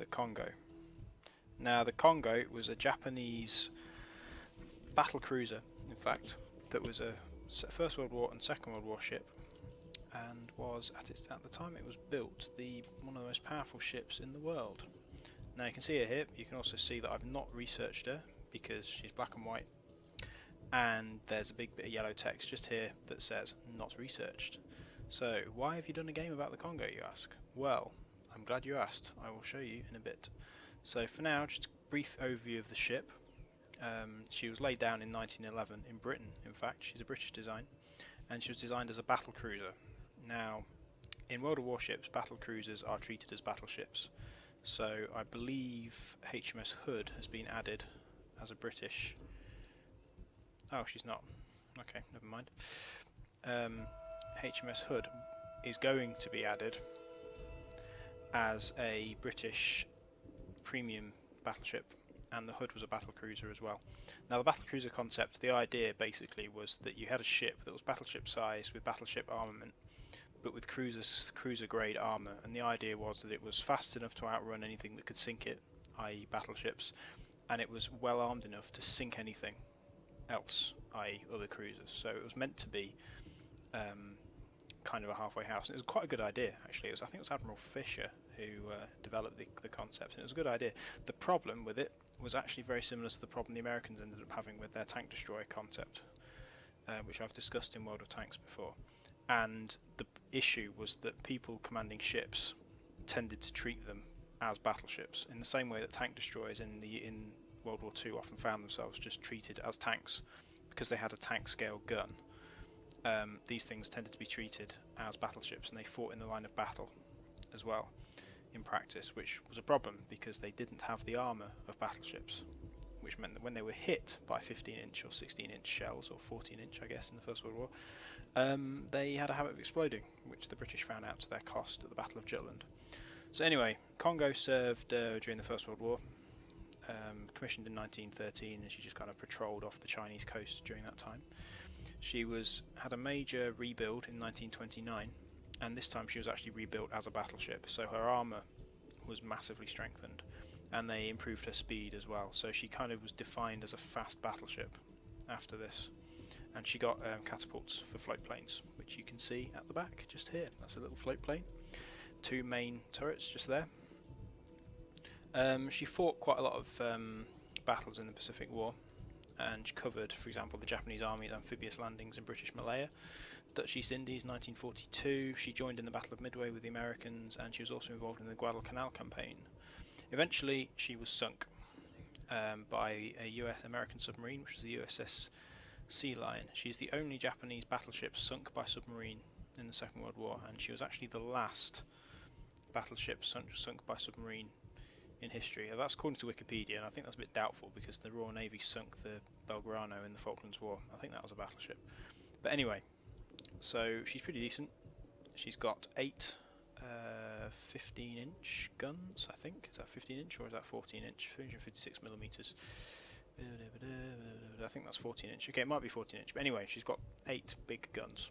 the Congo. Now, the Congo was a Japanese battle cruiser, in fact, that was a First World War and Second World War ship, and was at the time it was built one of the most powerful ships in the world. Now you can see her here. You can also see that I've not researched her because she's black and white, and there's a big bit of yellow text just here that says not researched. So why have you done a game about the Congo, you ask? Well, I'm glad you asked. I will show you in a bit. So for now, just a brief overview of the ship. She was laid down in 1911 in Britain. In fact, she's a British design, and she was designed as a battle cruiser. Now, in World of Warships, battle cruisers are treated as battleships. So I believe HMS Hood has been added as a British. Oh, she's not. Okay, never mind. HMS Hood is going to be added as a British premium battleship, and the Hood was a battle cruiser as well. Now, the battle cruiser concept, the idea basically was that you had a ship that was battleship size with battleship armament, but with cruiser grade armour, and the idea was that it was fast enough to outrun anything that could sink it, i.e. battleships, and it was well armed enough to sink anything else, i.e. other cruisers. So it was meant to be kind of a halfway house, and it was quite a good idea actually. I think it was Admiral Fisher who developed the concept, and it was a good idea. The problem with it was actually very similar to the problem the Americans ended up having with their tank destroyer concept, which I've discussed in World of Tanks before. And the issue was that people commanding ships tended to treat them as battleships, in the same way that tank destroyers in World War II often found themselves just treated as tanks because they had a tank scale gun. These things tended to be treated as battleships, and they fought in the line of battle as well in practice, which was a problem because they didn't have the armour of battleships, which meant that when they were hit by 15-inch or 16-inch shells, or 14-inch I guess in the First World War, they had a habit of exploding, which the British found out to their cost at the Battle of Jutland. So anyway, Congo served during the First World War, commissioned in 1913, and she just kind of patrolled off the Chinese coast during that time. She had a major rebuild in 1929, and this time she was actually rebuilt as a battleship, so her armour was massively strengthened, and they improved her speed as well, so she kind of was defined as a fast battleship after this. And she got catapults for float planes, which you can see at the back just here. That's a little float plane, 2 main turrets just there. She fought quite a lot of battles in the Pacific War, and covered, for example, the Japanese Army's amphibious landings in British Malaya, Dutch East Indies 1942. She joined in the Battle of Midway with the Americans, and she was also involved in the Guadalcanal campaign. Eventually she was sunk by a US-American submarine, which was the USS Sea Lion. She's the only Japanese battleship sunk by submarine in the Second World War, and she was actually the last battleship sunk by submarine in history. That's according to Wikipedia, and I think that's a bit doubtful because the Royal Navy sunk the Belgrano in the Falklands War. I think that was a battleship. But anyway, so she's pretty decent. She's got 8 15-inch guns, I think. Is that 15-inch or is that 14-inch? 356 millimeters. I think that's 14-inch. Okay, it might be 14-inch. But anyway, she's got 8 big guns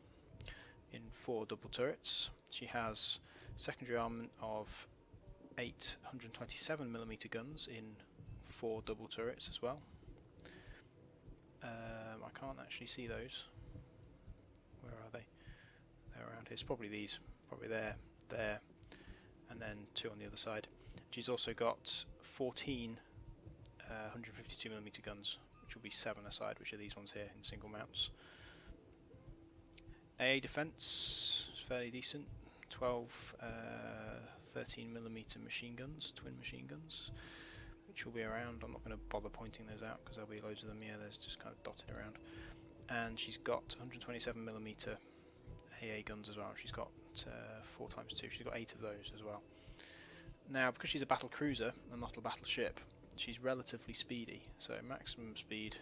in 4 double turrets. She has secondary armament of 8 127mm guns in 4 double turrets as well. I can't actually see those. Where are they? They're around here. It's probably these. Probably there, and then 2 on the other side. She's also got 14 152mm guns, which will be 7 aside, which are these ones here in single mounts. AA defence is fairly decent. 12 13mm machine guns, twin machine guns, which will be around. I'm not going to bother pointing those out because there'll be loads of them. Yeah, there's just kind of dotted around. And she's got 127mm AA guns as well. She's got 4x2. She's got 8 of those as well. Now, because she's a battle cruiser and not a battleship, she's relatively speedy. So maximum speed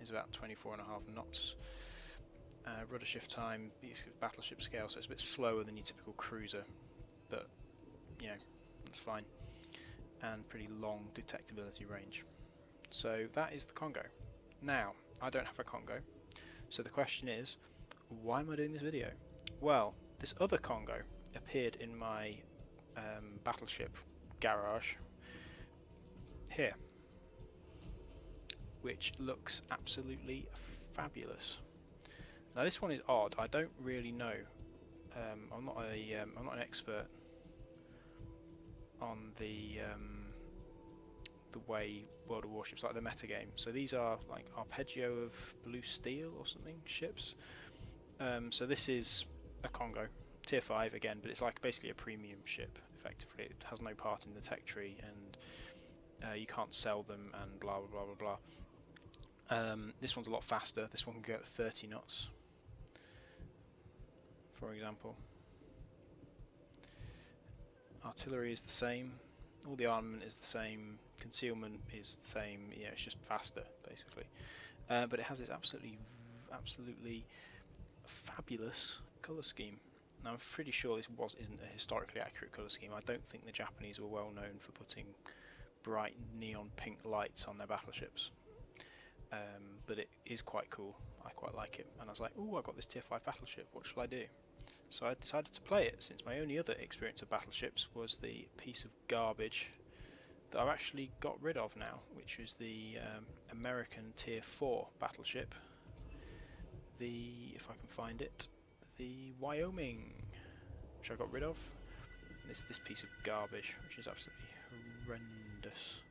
is about 24.5 knots. Rudder shift time is battleship scale, so it's a bit slower than your typical cruiser, but you know, that's fine. And pretty long detectability range. So that is the Congo. Now, I don't have a Congo, so the question is, why am I doing this video? Well, this other Congo appeared in my battleship garage here, which looks absolutely fabulous. Now this one is odd. I don't really know. I'm not an expert on the way World of Warships, like the metagame. So these are like Arpeggio of Blue Steel or something ships. So this is a Congo, tier 5 again, but it's like basically a premium ship. Effectively, it has no part in the tech tree, and you can't sell them, and blah blah blah blah blah. This one's a lot faster. This one can go at 30 knots, for example. Artillery is the same. All the armament is the same. Concealment is the same. Yeah, it's just faster, basically. But it has this absolutely fabulous colour scheme. Now, I'm pretty sure this isn't a historically accurate colour scheme. I don't think the Japanese were well known for putting bright neon pink lights on their battleships. But it is quite cool. I quite like it. And I was like, ooh, I got this tier 5 battleship. What shall I do? So I decided to play it, since my only other experience of battleships was the piece of garbage that I've actually got rid of now, which is the American tier 4 battleship. If I can find it, the Wyoming, which I got rid of. This piece of garbage, which is absolutely horrendous.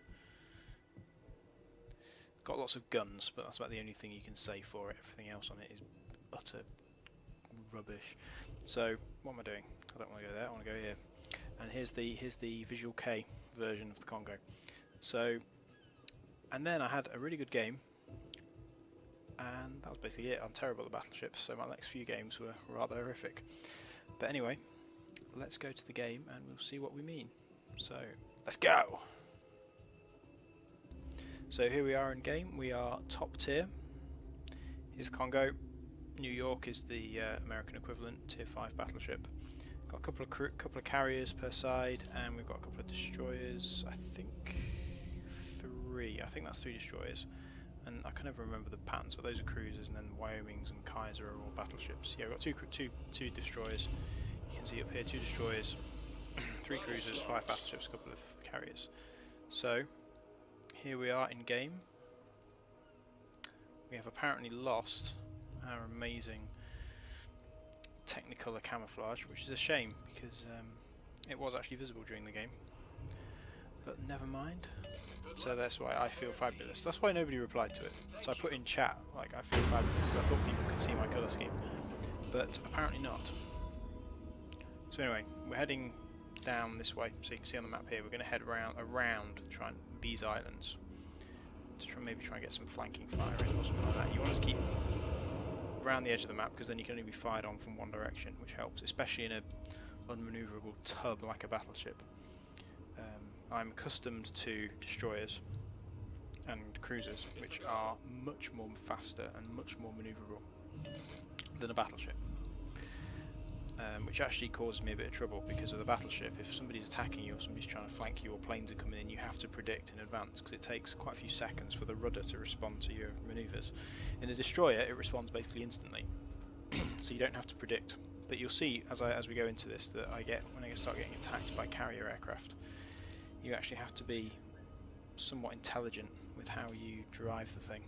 Got lots of guns, but that's about the only thing you can say for it. Everything else on it is utter rubbish. So what am I doing? I don't want to go there. I want to go here. And here's the Visual K version of the Congo. So, and then I had a really good game, and that was basically it. I'm terrible at battleships, so my next few games were rather horrific. But anyway, let's go to the game and we'll see what we mean. So let's go. So here we are in game. We are top tier. Here's Congo. New York is the American equivalent, tier 5 battleship. Got a couple of carriers per side, and we've got a couple of destroyers. I think 3. I think that's 3 destroyers. And I can never remember the patterns, but those are cruisers, and then Wyomings and Kaiser are all battleships. Yeah, we've got two destroyers. You can see up here 2 destroyers, 3 cruisers, 5 battleships, a couple of carriers. So here we are in game. We have apparently lost our amazing Technicolor camouflage, which is a shame because it was actually visible during the game. But never mind. So that's why I feel fabulous. That's why nobody replied to it. So I put in chat, like, I feel fabulous. So I thought people could see my colour scheme, but apparently not. So anyway, we're heading down this way. So you can see on the map here, we're going to head around these islands to maybe try and get some flanking fire in or something like that. You want to keep around the edge of the map, because then you can only be fired on from one direction, which helps, especially in a unmanoeuvrable tub like a battleship. I'm accustomed to destroyers and cruisers, which are much more faster and much more manoeuvrable than a battleship, which actually causes me a bit of trouble, because with a battleship, if somebody's attacking you or somebody's trying to flank you or planes are coming in, you have to predict in advance, because it takes quite a few seconds for the rudder to respond to your manoeuvres. In a destroyer, it responds basically instantly, so you don't have to predict. But you'll see as we go into this that when I start getting attacked by carrier aircraft, you actually have to be somewhat intelligent with how you drive the thing.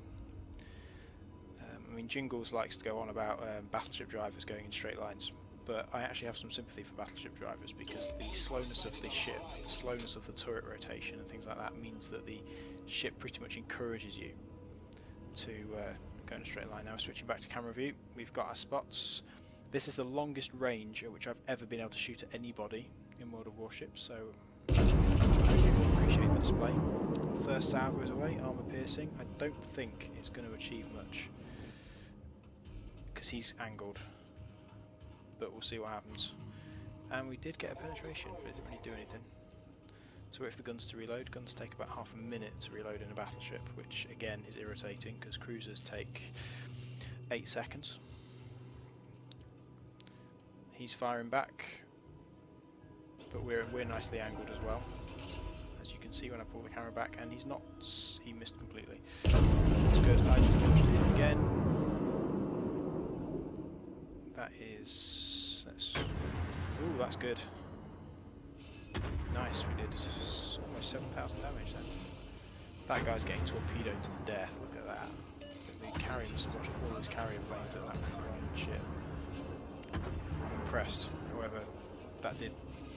I mean, Jingles likes to go on about battleship drivers going in straight lines, but I actually have some sympathy for battleship drivers, because the slowness of the ship, the slowness of the turret rotation and things like that means that the ship pretty much encourages you to go in a straight line. Now we're switching back to camera view. We've got our spots. This is the longest range at which I've ever been able to shoot at anybody in World of Warships, so I hope you will appreciate the display. First salvo is away, armour piercing. I don't think it's going to achieve much, because he's angled, but we'll see what happens. And we did get a penetration, but it didn't really do anything. So wait for the guns to reload. Guns take about half a minute to reload in a battleship, which again is irritating, because cruisers take 8 seconds. He's firing back, but we're nicely angled as well, as you can see when I pull the camera back, and he missed completely. That's good. I just launched it in again. Ooh, that's good. Nice, we did almost 7,000 damage then. That guy's getting torpedoed to death. Look at that. The carrier must have watched all his carrier planes at that one ship. I'm impressed. However, that did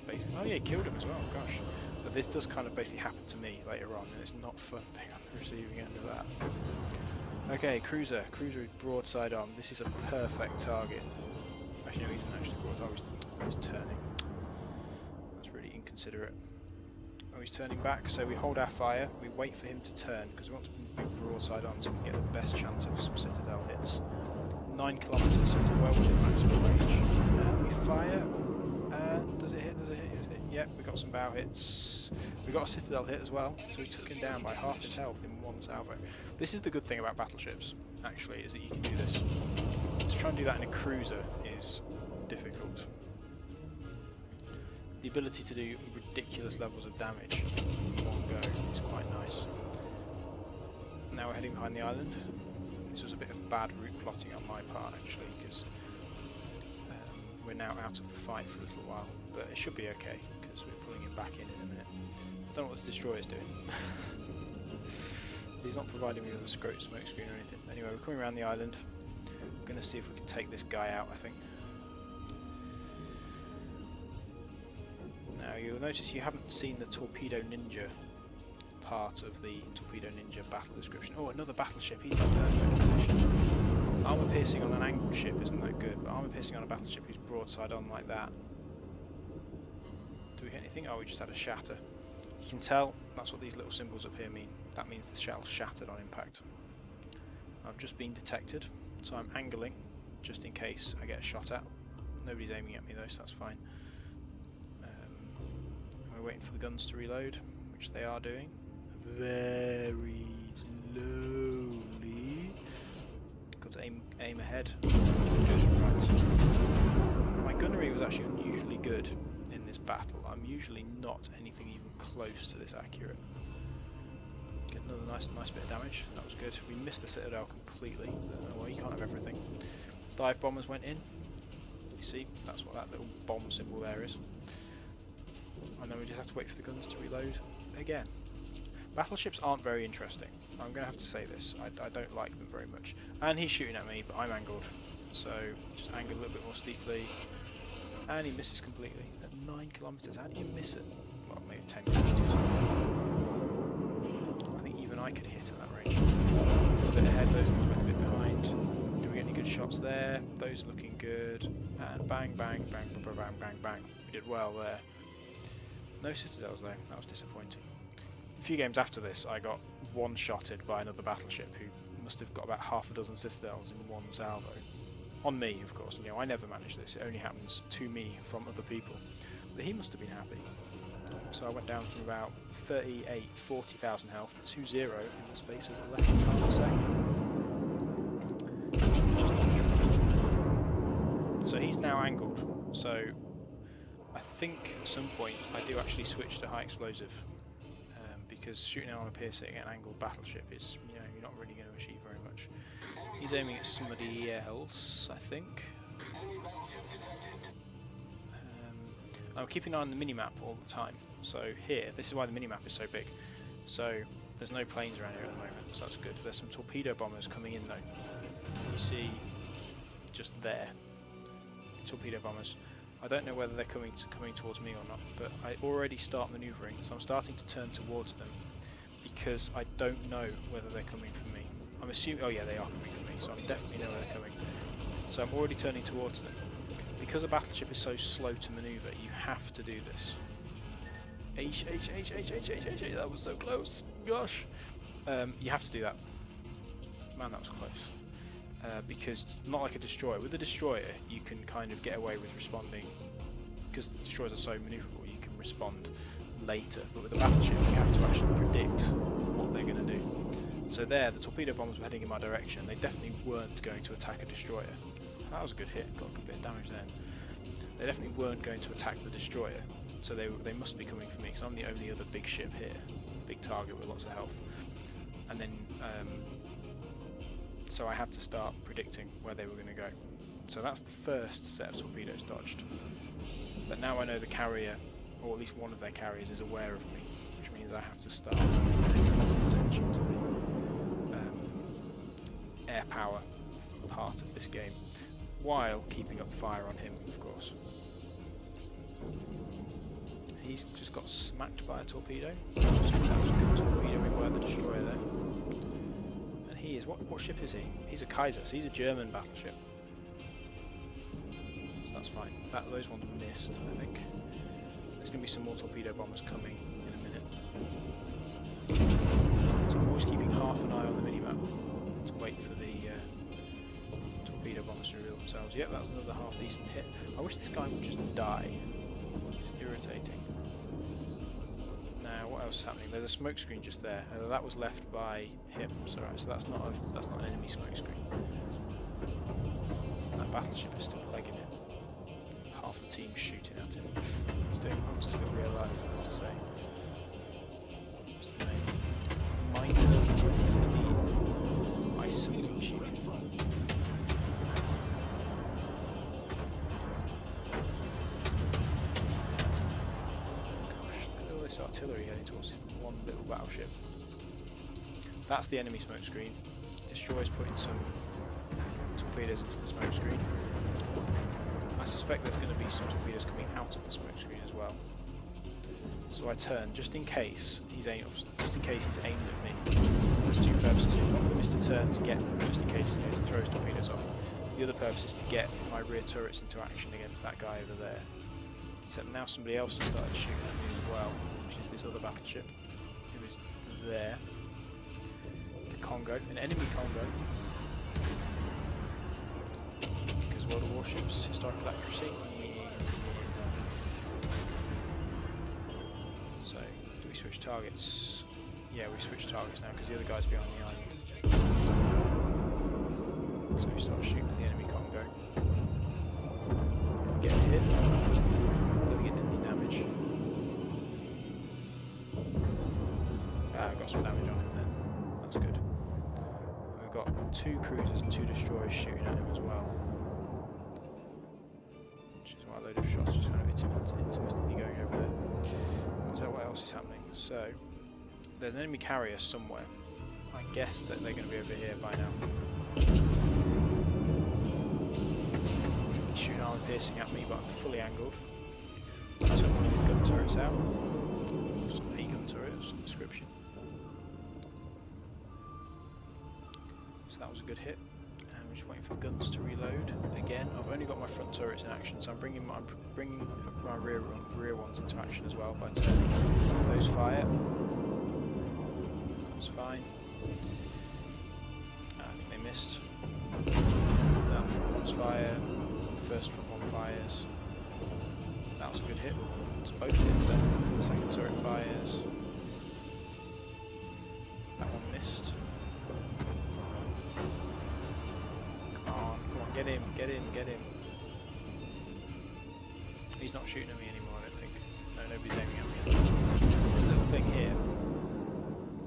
basically... Oh yeah, he killed him as well, gosh. But this does kind of basically happen to me later on, and it's not fun being on the receiving end of that. Okay, cruiser. Cruiser is broadside on. This is a perfect target. Actually, no, he isn't actually broadside. Oh, he's turning. That's really inconsiderate. Oh, he's turning back, so we hold our fire. We wait for him to turn, because we want to be broadside on so we can get the best chance of some citadel hits. 9 kilometres, so it's well within maximum range. We fire. Does it hit? Does it hit? Does it hit? Yep, we got some bow hits. We got a citadel hit as well, so we took him down by half his health in one salvo. This is the good thing about battleships, actually, is that you can do this. To try and do that in a cruiser is difficult. The ability to do ridiculous levels of damage in one go is quite nice. Now we're heading behind the island. This was a bit of bad route plotting on my part, actually, because we're now out of the fight for a little while, but it should be okay because we're pulling him back in a minute. I don't know what this destroyer's doing. He's not providing me with a smoke screen or anything. Anyway, we're coming around the island. We're going to see if we can take this guy out, I think. Now you'll notice you haven't seen the torpedo ninja part of the torpedo ninja battle description. Oh, another battleship. He's in perfect position. Armour piercing on an angled ship isn't that good, but armour piercing on a battleship who's broadside on like that. Do we hit anything? Oh, we just had a shatter. You can tell that's what these little symbols up here mean. That means the shell shattered on impact. I've just been detected, so I'm angling just in case I get shot at. Nobody's aiming at me though, so that's fine. We're waiting for the guns to reload, which they are doing. Very slowly. Got to aim ahead. Good, right. My gunnery was actually unusually good in this battle. I'm usually not anything even close to this accurate. Get another nice bit of damage. That was good. We missed the citadel completely. Well, you can't have everything. Dive bombers went in. You see, that's what that little bomb symbol there is. And then we just have to wait for the guns to reload again. Battleships aren't very interesting. I'm going to have to say this. I don't like them very much. And he's shooting at me, but I'm angled. So just angle a little bit more steeply. And he misses completely. At 9 kilometres, how do you miss it? Well, maybe 10 kilometres. I think even I could hit at that range. A bit ahead, those ones went a bit behind. Do we get any good shots there? Those looking good. And bang, bang, bang, bang, bang, bang, bang. We did well there. No citadels though, that was disappointing. A few games after this I got one-shotted by another battleship who must have got about half a dozen citadels in one salvo. On me, of course. You know, I never manage this, it only happens to me from other people. But he must have been happy. So I went down from about 40,000 health to 0 in the space of less than half a second. Which is not much fun. So he's now angled, so I think at some point I do actually switch to high explosive, because shooting on a piercing an angled battleship is, you know, you're not really going to achieve very much. He's aiming at somebody else, I think. I'm keeping an eye on the minimap all the time. So here, this is why the minimap is so big. So there's no planes around here at the moment, so that's good. There's some torpedo bombers coming in though. You see, just there, torpedo bombers. I don't know whether they're coming towards me or not, but I already start manoeuvring, so I'm starting to turn towards them because I don't know whether they're coming for me. I'm assuming, oh yeah, they are coming for me, so I definitely know where they're coming. So I'm already turning towards them. Because a battleship is so slow to manoeuvre, you have to do this. H, that was so close, gosh. You have to do that. Man, that was close. Because not like a destroyer. With a destroyer, you can kind of get away with responding, because the destroyers are so manoeuvrable, you can respond later. But with a battleship, you have to actually predict what they're going to do. So there, the torpedo bombers were heading in my direction. They definitely weren't going to attack a destroyer. That was a good hit, got a good bit of damage then. They definitely weren't going to attack the destroyer, so they must be coming for me, because I'm the only other big ship here. Big target with lots of health. And then, so I had to start predicting where they were going to go. So that's the first set of torpedoes dodged. But now I know the carrier, or at least one of their carriers, is aware of me, which means I have to start switching to the air power part of this game, while keeping up fire on him, of course. He's just got smacked by a torpedo. So that was a good torpedoing by the destroyer there. And he is, what ship is he? He's a Kaiser, so he's a German battleship. So that's fine. Those ones missed, I think. There's going to be some more torpedo bombers coming in a minute. So I'm always keeping half an eye on the minimap to wait for the torpedo bombers to reveal themselves. Yep, that's another half decent hit. I wish this guy would just die. It's irritating. Now, what else is happening? There's a smoke screen just there. That was left by him. So that's not an enemy smoke screen. That battleship is still plaguing it. Half the team's shooting at him. He's doing well to still be alive, I have to say. What's the name? Minder 2015. Ice Salucci. Artillery heading towards one little battleship. That's the enemy smoke screen. Destroyer's putting some torpedoes into the smoke screen. I suspect there's going to be some torpedoes coming out of the smoke screen as well. So I turn just in case he's aimed at me. There's two purposes here. One of them is to turn to get, just in case he throws torpedoes off. The other purpose is to get my rear turrets into action against that guy over there. Except now somebody else has started shooting at me as well, which is this other battleship, who is there. The Congo, an enemy Congo. Because World of Warships, historical accuracy. So, do we switch targets? Yeah, we switch targets now because the other guy's behind the island. So we start shooting at the enemy Congo. Get hit. Damage. I got some damage on him then. That's good. We've got 2 cruisers and 2 destroyers shooting at him as well. Which is why a load of shots just kind of intermittently going over there. What else is happening? So, there's an enemy carrier somewhere. I guess that they're going to be over here by now. He's shooting armor piercing at me, but I'm fully angled. I took one of the gun turrets out. A gun turret of some description. So that was a good hit. And we're just waiting for the guns to reload. Again, I've only got my front turrets in action, so I'm bringing my rear ones into action as well by turning those fire. So that's fine. I think they missed. That front one's fire. First front one fires. That was a good hit. It's both hits there. And the second turret fires. That one missed. Come on, get him. He's not shooting at me anymore, I don't think. No, nobody's aiming at me. This little thing here,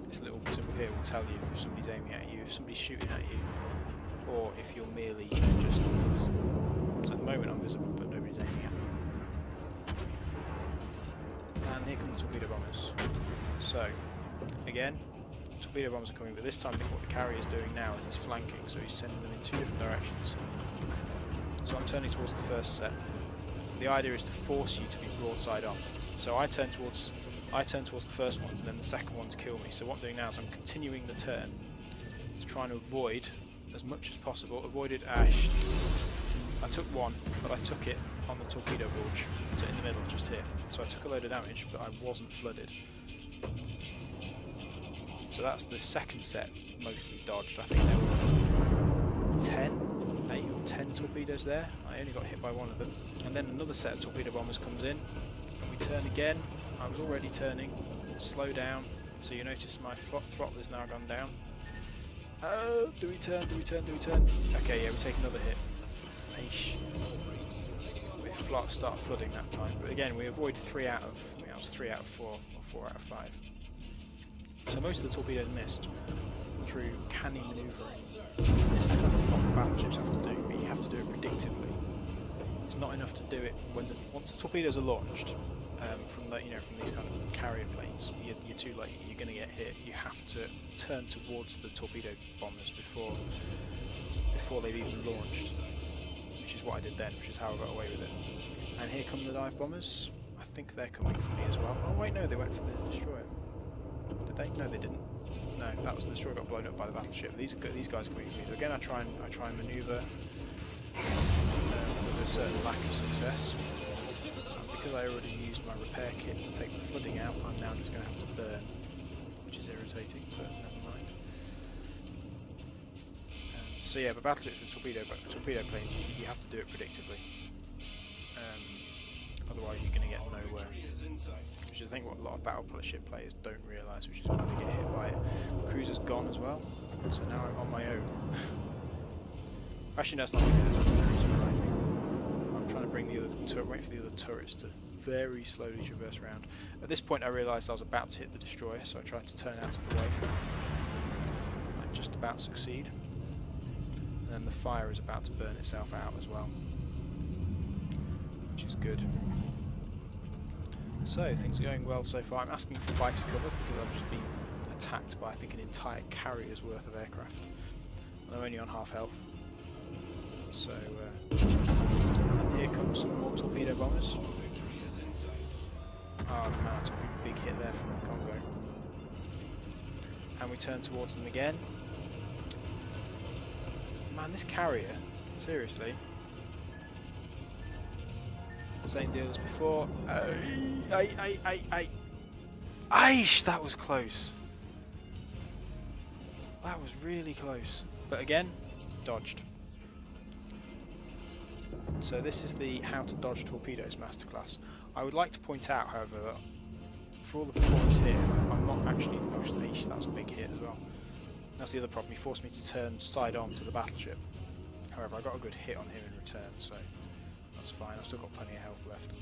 this little symbol here will tell you if somebody's aiming at you, if somebody's shooting at you, or if you're merely just invisible. So at the moment I'm visible, but nobody's aiming at me. And here come the torpedo bombers. So, again, torpedo bombers are coming, but this time I think what the carrier is doing now is he's flanking, so he's sending them in 2 different directions. So I'm turning towards the first set. The idea is to force you to be broadside on. So I turn towards the first ones, and then the second ones kill me. So what I'm doing now is I'm continuing the turn, just trying to avoid, as much as possible, avoided ash. I took one, but I took it on the torpedo bulge, so in the middle, just here. So I took a load of damage, but I wasn't flooded. So that's the second set, mostly dodged. I think there were 8 or 10 torpedoes there. I only got hit by one of them. And then another set of torpedo bombers comes in, and we turn again. I was already turning. Slow down. So you notice my throttle has now gone down. Oh, do we turn? Okay, yeah, we take another hit. Eesh. We start flooding that time, but again we avoid 3 out of, I think that was 3 out of 4 or 4 out of 5. So most of the torpedoes missed through canny manoeuvring. This is kind of what battleships have to do, but you have to do it predictively. It's not enough to do it once the torpedoes are launched. from the, from these kind of carrier planes, you're too late. You're going to get hit. You have to turn towards the torpedo bombers before they've even launched, which is what I did then, which is how I got away with it. And here come the dive bombers. I think they're coming for me as well. Oh wait, no, they went for the destroyer. Did they? No, they didn't. No, that was the destroyer got blown up by the battleship. These guys are coming for me. So again, I try and manoeuvre with a certain lack of success. Because I already used my repair kit to take the flooding out, I'm now just going to have to burn, which is irritating, but never mind. So yeah, but battleships with torpedo planes, you have to do it predictably. Otherwise you're going to get nowhere. Which is I think what a lot of battleship players don't realise, which is why they get hit by it. Cruiser's gone as well, so now I'm on my own. Actually no, it's not true, there's another cruiser behind me. I'm trying to bring the other wait for the other turrets to very slowly traverse around. At this point I realised I was about to hit the destroyer, so I tried to turn out of the way. I just about succeed. And then the fire is about to burn itself out as well, which is good. So things are going well so far. I'm asking for fighter cover because I've just been attacked by I think an entire carrier's worth of aircraft. And I'm only on half health. So and here comes some more torpedo bombers. Oh man, I took a big hit there from the Congo. And we turn towards them again. Man, this carrier, seriously. Same deal as before. Aish, that was close. That was really close. But again, dodged. So this is the how to dodge torpedoes masterclass. I would like to point out, however, that for all the performance here, I'm not actually... Aish, that was a big hit as well. That's the other problem. He forced me to turn side on to the battleship. However, I got a good hit on him in return, so that's fine. I've still got plenty of health left.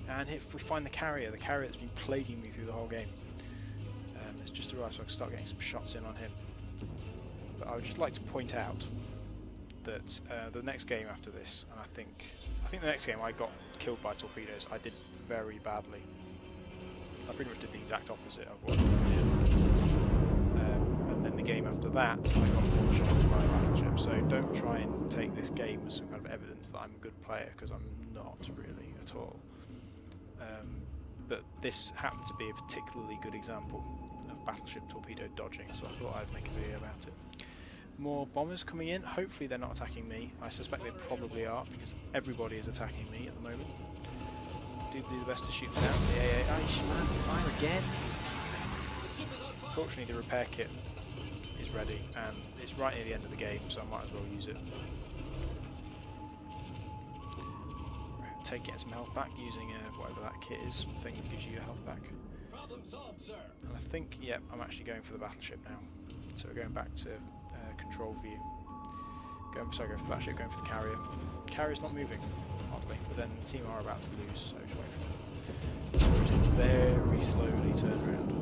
And if we find the carrier that's been plaguing me through the whole game, it's just arrived, so I can start getting some shots in on him. But I would just like to point out that the next game after this, and I think the next game I got killed by torpedoes. I did very badly. I pretty much did the exact opposite of what I did. And then the game after that, I got one shot by a battleship. So don't try and take this game as some kind of evidence that I'm a good player, because I'm not really at all. But this happened to be a particularly good example of battleship torpedo dodging, so I thought I'd make a video about it. More bombers coming in. Hopefully they're not attacking me. I suspect they probably are, because everybody is attacking me at the moment. Do the best to shoot them down. Yeah, man, fire again. Fortunately the repair kit is ready, and it's right near the end of the game, so I might as well use it. Getting some health back using whatever that kit is, the thing that gives you your health back. Problem solved, sir. And I think, yep, I'm actually going for the battleship now. So we're going back to control view. Go for the battleship, going for the carrier. Carrier's not moving, oddly, but then the team are about to lose, so just wait for them. So just very slowly turn around.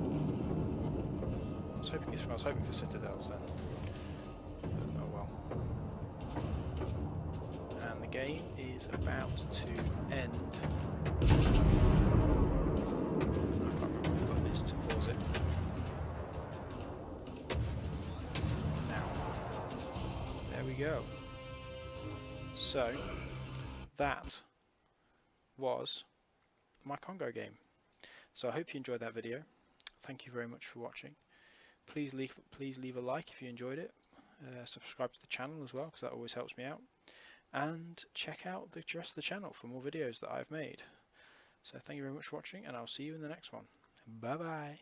I was hoping for citadels then. But oh well. And the game is about to end. I can't remember what the button is to pause it. Now. There we go. So, that was my Congo game. So I hope you enjoyed that video. Thank you very much for watching. Please leave a like if you enjoyed it. Subscribe to the channel as well, because that always helps me out. And check out the rest of the channel for more videos that I've made. So thank you very much for watching, and I'll see you in the next one. Bye bye.